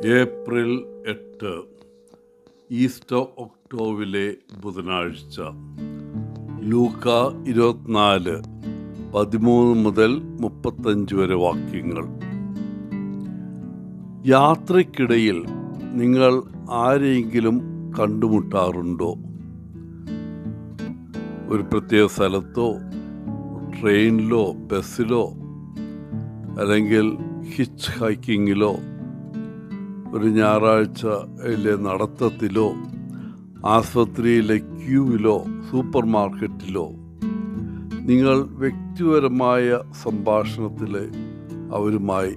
April 8 Easter ഒക്ടോബറിലെ ബുധനാഴ്ച. ലൂക്ക 24 13 മുതൽ 35 വരെ വാക്യങ്ങൾ. യാത്രയ്ക്കിടയിൽ നിങ്ങൾ ആരെയെങ്കിലും കണ്ടുമുട്ടാറുണ്ടോ? ഒരു പ്രത്യേക സ്ഥലത്തോ ട്രെയിനിലോ ബസ്സിലോ അല്ലെങ്കിൽ ഹിച്ച് ഹൈക്കിങ്ങിലോ ഒരു ഞായറാഴ്ചയിലെ നടത്തത്തിലോ ആസ്പത്രിയിലെ ക്യൂവിലോ സൂപ്പർ മാർക്കറ്റിലോ നിങ്ങൾ വ്യക്തിപരമായ സംഭാഷണത്തിൽ അവരുമായി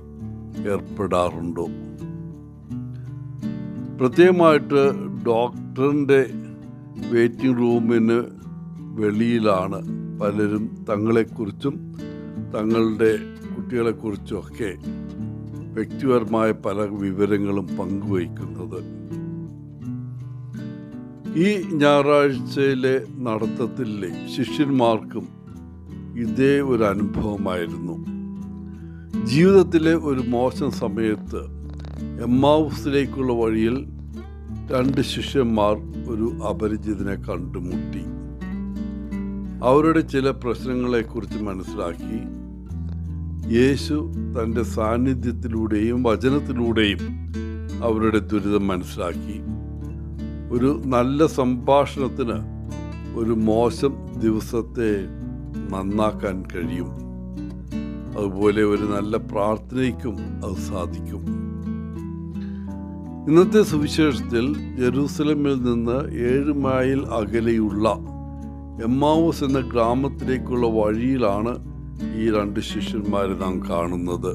ഏർപ്പെടാറുണ്ടോ? പ്രത്യേകമായിട്ട് ഡോക്ടറിൻ്റെ വെയിറ്റിംഗ് റൂമിന് വെളിയിലാണ് പലരും തങ്ങളെക്കുറിച്ചും തങ്ങളുടെ കുട്ടികളെക്കുറിച്ചുമൊക്കെ വ്യക്തിപരമായ പല വിവരങ്ങളും പങ്കുവയ്ക്കുന്നത്. ഈ ഞായറാഴ്ചയിലെ നടത്തത്തിലെ ശിഷ്യന്മാർക്കും ഇതേ ഒരു അനുഭവമായിരുന്നു. ജീവിതത്തിലെ ഒരു മോശം സമയത്ത് എമ്മാവുസിലേക്കുള്ള വഴിയിൽ 2 ശിഷ്യന്മാർ ഒരു അപരിചിതനെ കണ്ടുമുട്ടി. അവരുടെ ചില പ്രശ്നങ്ങളെക്കുറിച്ച് മനസ്സിലാക്കി യേശു തൻ്റെ സാന്നിധ്യത്തിലൂടെയും വചനത്തിലൂടെയും അവരുടെ ദുരിതം മനസ്സിലാക്കി. ഒരു നല്ല സംഭാഷണത്തിന് ഒരു മോശം ദിവസത്തെ നന്നാക്കാൻ കഴിയും. അതുപോലെ ഒരു നല്ല പ്രാർത്ഥനയ്ക്കും അത് സാധിക്കും. ഇന്നത്തെ സുവിശേഷത്തിൽ ജെറൂസലമിൽ നിന്ന് 7 മൈൽ അകലെയുള്ള എമ്മാവൂസ് എന്ന ഗ്രാമത്തിലേക്കുള്ള വഴിയിലാണ് ഈ 2 ശിഷ്യന്മാരെ നാം കാണുന്നത്.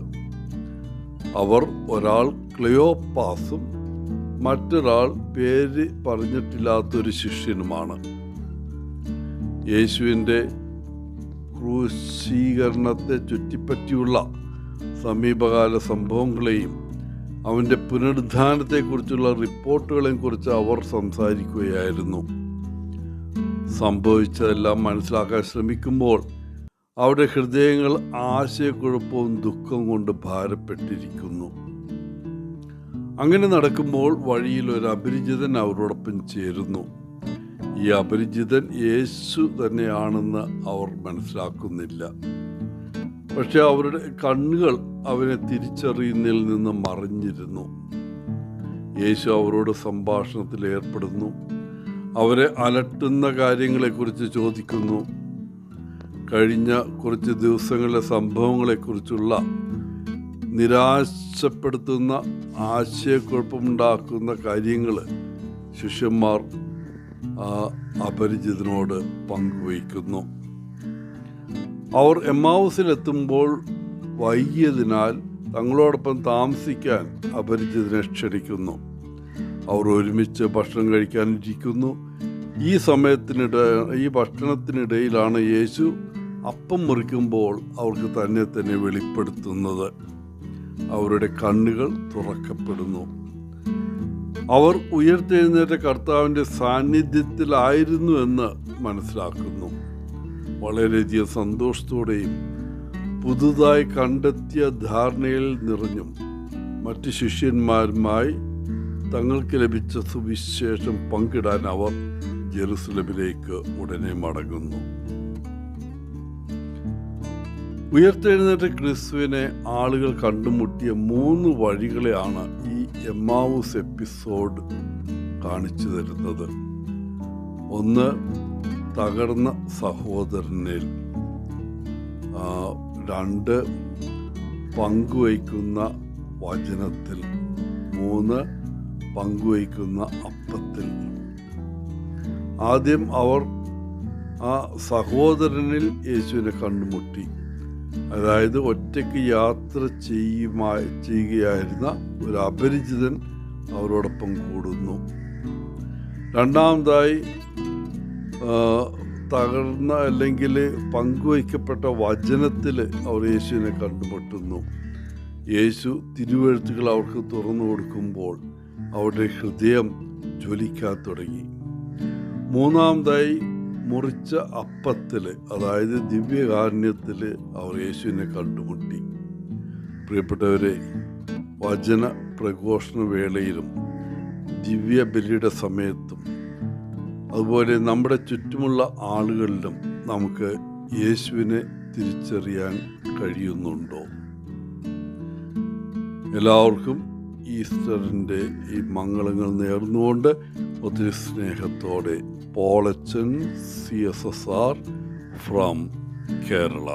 അവർ ഒരാൾ ക്ലെയോപ്പാസും മറ്റൊരാൾ പേര് പറഞ്ഞിട്ടില്ലാത്തൊരു ശിഷ്യനുമാണ്. യേശുവിൻ്റെ ക്രൂശീകരണത്തെ ചുറ്റിപ്പറ്റിയുള്ള സമീപകാല സംഭവങ്ങളെയും അവൻ്റെ പുനരുദ്ധാനത്തെക്കുറിച്ചുള്ള റിപ്പോർട്ടുകളെയും കുറിച്ച് അവർ സംസാരിക്കുകയായിരുന്നു. സംഭവിച്ചതെല്ലാം മനസ്സിലാക്കാൻ ശ്രമിക്കുമ്പോൾ അവരുടെ ഹൃദയങ്ങൾ ആശയക്കുഴപ്പവും ദുഃഖം കൊണ്ട് ഭാരപ്പെട്ടിരിക്കുന്നു. അങ്ങനെ നടക്കുമ്പോൾ വഴിയിൽ ഒരു അപരിചിതൻ അവരോടൊപ്പം ചേരുന്നു. ഈ അപരിചിതൻ യേശു തന്നെയാണെന്ന് അവർ മനസ്സിലാക്കുന്നില്ല. പക്ഷെ അവരുടെ കണ്ണുകൾ അവനെ തിരിച്ചറിയുന്നതിൽ നിന്ന് മറിഞ്ഞിരുന്നു. യേശു അവരോട് സംഭാഷണത്തിൽ ഏർപ്പെടുന്നു. അവരെ അലട്ടുന്ന കാര്യങ്ങളെക്കുറിച്ച് ചോദിക്കുന്നു. കഴിഞ്ഞ കുറച്ച് ദിവസങ്ങളിലെ സംഭവങ്ങളെക്കുറിച്ചുള്ള നിരാശപ്പെടുത്തുന്ന ആശയക്കുഴപ്പമുണ്ടാക്കുന്ന കാര്യങ്ങൾ ശിഷ്യന്മാർ അപരിചിതനോട് പങ്കുവയ്ക്കുന്നു. അവർ എമ്മാവൂസിലെത്തുമ്പോൾ വൈകിയതിനാൽ തങ്ങളോടൊപ്പം താമസിക്കാൻ അപരിചിതനെ ക്ഷണിക്കുന്നു. അവർ ഒരുമിച്ച് ഭക്ഷണം കഴിക്കാനിരിക്കുന്നു. ഈ ഭക്ഷണത്തിനിടയിലാണ് യേശു അപ്പം മുറിക്കുമ്പോൾ അവർക്ക് തന്നെ വെളിപ്പെടുത്തുന്നത്. അവരുടെ കണ്ണുകൾ തുറക്കപ്പെടുന്നു. അവർ ഉയർത്തെഴുന്നേറ്റ കർത്താവിൻ്റെ സാന്നിധ്യത്തിലായിരുന്നു എന്ന് മനസ്സിലാക്കുന്നു. വളരെയധികം സന്തോഷത്തോടെയും പുതുതായി കണ്ടെത്തിയ ധാരണയിൽ നിറഞ്ഞും മറ്റ് ശിഷ്യന്മാരുമായി തങ്ങൾക്ക് ലഭിച്ച സുവിശേഷം പങ്കിടാൻ അവർ ജെറുസലമിലേക്ക് ഉടനെ മടങ്ങുന്നു. ഉയർത്തെഴുന്നേറ്റ ക്രിസ്തുവിനെ ആളുകൾ കണ്ടുമുട്ടിയ 3 വഴികളെയാണ് ഈ എമ്മാവൂസ് എപ്പിസോഡ് കാണിച്ചു തരുന്നത്. 1, തകർന്ന സഹോദരനിൽ. 2, പങ്കുവയ്ക്കുന്ന വചനത്തിൽ. 3, പങ്കുവയ്ക്കുന്ന അപ്പത്തിൽ. ആദ്യം അവർ ആ സഹോദരനിൽ യേശുവിനെ കണ്ടുമുട്ടി. അതായത് ഒറ്റയ്ക്ക് യാത്ര ചെയ്യുകയായിരുന്ന ഒരു അപരിചിതൻ അവരോടൊപ്പം കൂടുന്നു. രണ്ടാമതായി തകർന്ന അല്ലെങ്കിൽ പങ്കുവയ്ക്കപ്പെട്ട വചനത്തിൽ അവർ യേശുവിനെ കണ്ടുമുട്ടുന്നു. യേശു തിരുവെഴുത്തുകൾ അവർക്ക് തുറന്നു കൊടുക്കുമ്പോൾ അവരുടെ ഹൃദയം ജ്വലിക്കാൻ തുടങ്ങി. മൂന്നാമതായി മുറിച്ച അപ്പത്തിൽ, അതായത് ദിവ്യകാരുണ്യത്തിൽ അവർ യേശുവിനെ കണ്ടുമുട്ടി. പ്രിയപ്പെട്ടവരെ, വചന പ്രഘോഷണ വേളയിലും ദിവ്യബലിയുടെ സമയത്തും അതുപോലെ നമ്മുടെ ചുറ്റുമുള്ള ആളുകളിലും നമുക്ക് യേശുവിനെ തിരിച്ചറിയാൻ കഴിയുന്നുണ്ടോ? എല്ലാവർക്കും ഈസ്റ്ററിൻ്റെ ഈ മംഗളങ്ങൾ നേർന്നുകൊണ്ട് ഒത്തിരി സ്നേഹത്തോടെ പോളച്ചൻ CSSR ഫ്രം കേരള.